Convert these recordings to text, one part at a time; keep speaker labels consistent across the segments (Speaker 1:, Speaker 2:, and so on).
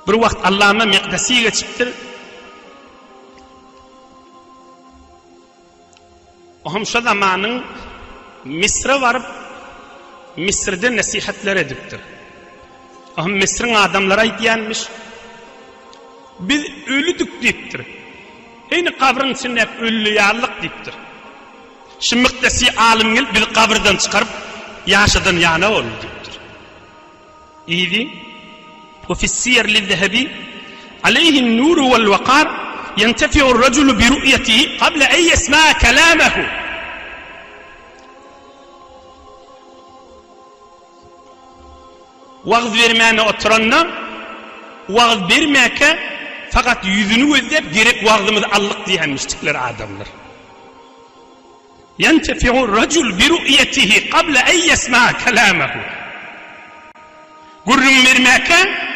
Speaker 1: Bir vakt Allama Meqdesi geçiptir. Ohum şu zamanın Misr'a varıp Mısır'da nasihatler ediptir. Ohum Mısır'ın adamlara aytyanmış. Biz ölüdük deyiptir. Eyni kabrın içinde hep ölü yarlık deyiptir. Şimdi Meqdesi alim gelip bir kabrdan çıkarıp yaşadan yana olur deyiptir. İyiydi. وفي السير للذهبي عليه النور والوقار ينتفع الرجل برؤيته قبل أن يسمع كلامه. Vağız vermeyene oturanlar vağız vermeyeke fakat yüzünü özlep gerek vağzımızı allık diyenmiştikler adamlar. ينتفع الرجل برؤيته قبل أن يسمع كلامه. Gurrun vermeyeke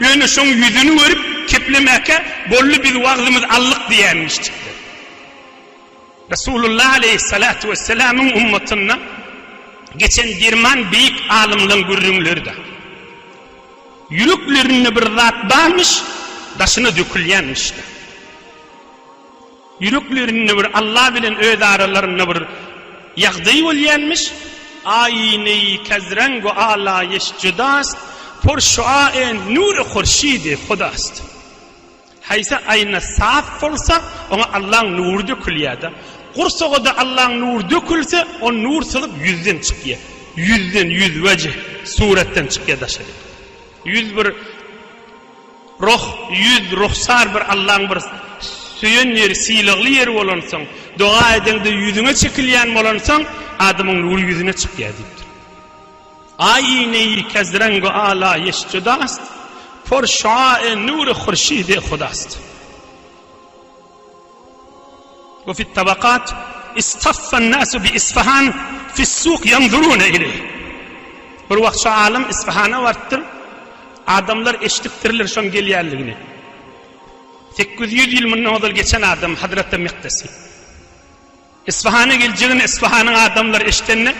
Speaker 1: yani şun yüzünü görüp keplemeke bollu bir vağzımız allık diyenmiştikler. Resulullah Aleyhissalatu Vesselam'ın ummatına geçen dirman büyük alimlerin gurrunları da yüreklerine bir zat bağmış, daşını dökülyenmişti. Yüreklerine bir Allah bilen öz aralarına bir yağdayı olyenmiş, ayneyi kezrengu ala yeşcudast, por şuaen nur-i khurşid-i khudast. Haysa ayna saf olsa, ona Allah'ın nuru dökülüyordu. Kursağı da Allah'ın nuru dökülse, o nur sılıp yüzden çıkıyor. Yüz vecih suretten çıkıyor daşarı. Yüz bir ruhsar bir Allah'ın bir süyen yeri, silikli yeri olansan, dua eden de yüzüne çekilyen olansan, adamın nuru yüzüne çıkıyor deyiptir. Ayneyi kezrengu ala yeşcudast, for şuaen nur-i khurşid-i khudast. وفي الطبقات اصطف الناس بإصفهان في السوق ينظرون إليه. Bir vakt şu alim İsfahan'a varttır. Adamlar eşittirler şun geliyerliğini. 800 yıl münne geçen adam Hazreti Meqdesi. İsfahan'a geleceğin İsfahan'ın adamlar eşitenine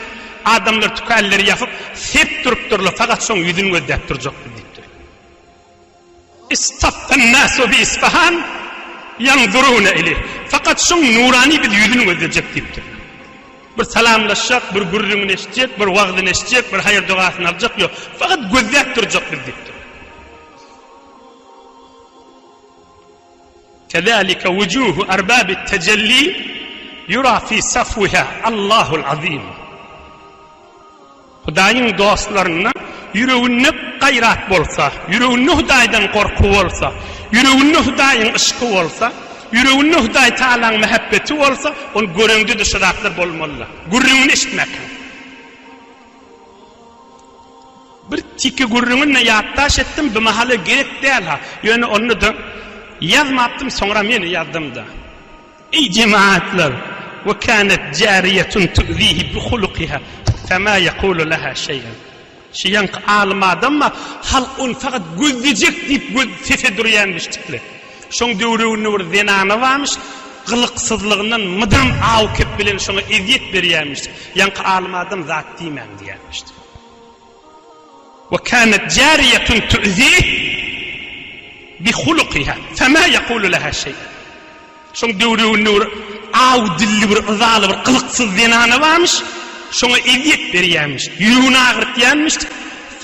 Speaker 1: adamlar tükalleri yapıp hep durup dururlar fakat şun yüzünü ödeyip duracak deyiptir. İstaffan nasu bi İsfahan yanzuruna ileyh. Fakat şun nurani bir yüzünü ödeyecek deyiptir. Bir salamlaşacak, bir gurrunu eşitecek, bir vağdını eşitecek, bir hayır duasını alacak yok. Fakat gözlep duracak deyiptir. كذلك وجوه أرباب التجلي يرى في صفوها الله العظيم. Hudayın dostlarına yüreğinde gayrat bolsa, yüreğinde Hudaydan korku olsa, yüreğinde Hudayın ışkı olsa, yüreğinde Huday Teala'nın muhabbeti olsa, onun göründü dışarılar bolmalı. Gurrunu eşitmek. Bir tiki gurrunu yattaş ettim, bir mahalle gerek değil ha. Yani onu da yazmattım, sonra beni yazdım da. Ey cemaatler, وَكَانَتْ جَارِيَةٌ تُؤْذِيهِ بِخُلُقِهَا فَمَا يَقُولُ لَهَا شَيْئًا. Şeyin alim adam mı? Halk onu fakat gözleyecek deyip tefe duruyanmıştıklar. Şun dövrüğünü bir zenanı varmış, kılıksızlığından mıdam av kep bilen şuna eziyet veriyormuştu. Yankı alim adam zat değmem diyormuştu. وَكَانَتْ جَارِيَةٌ تُؤْذِيهِ بِخُلُقِهَا فَمَا يَقُولُ لَهَا شَيْئًا. Şun dövrüğünü av dilli bir ızalı bir kılıksız zenanı varmış, şuna eziyet veriyormuştu. Yüreğini ağrıtıyormuştu.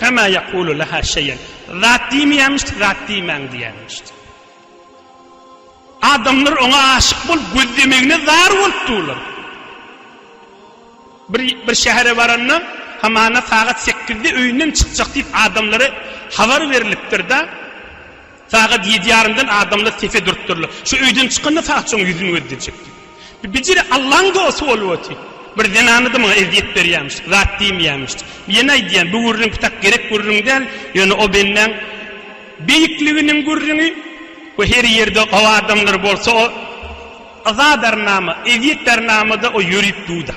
Speaker 1: فَمَا يَقُولُ لَهَا شَيْئًا. Zat değmeymişti, zat değmem diyormuştu. Adamlar ona aşık bol gözlemegine zar oldular. Bir şehre varanlar hamana saat 8'de öyünden çıkacak deyip adamlara haber veriliptir da saat 7 yarımdan adamlar tefe durtturlar. Şu öyden çıkınca fakat şunu yüzünü ödeyecek. Biciri Allah'ın doğası oluyordu. Bir zenanı da bana eziyet veriyormuştu. Zat değmeymişti. Yine diyen bu gurrun kutak gerek gurrun değil. Yani o benden büyüklüğünün gurrunu ve her yerde o adamlar bolsa o azadar namı, eziyetler namı da o yürüyüp duda.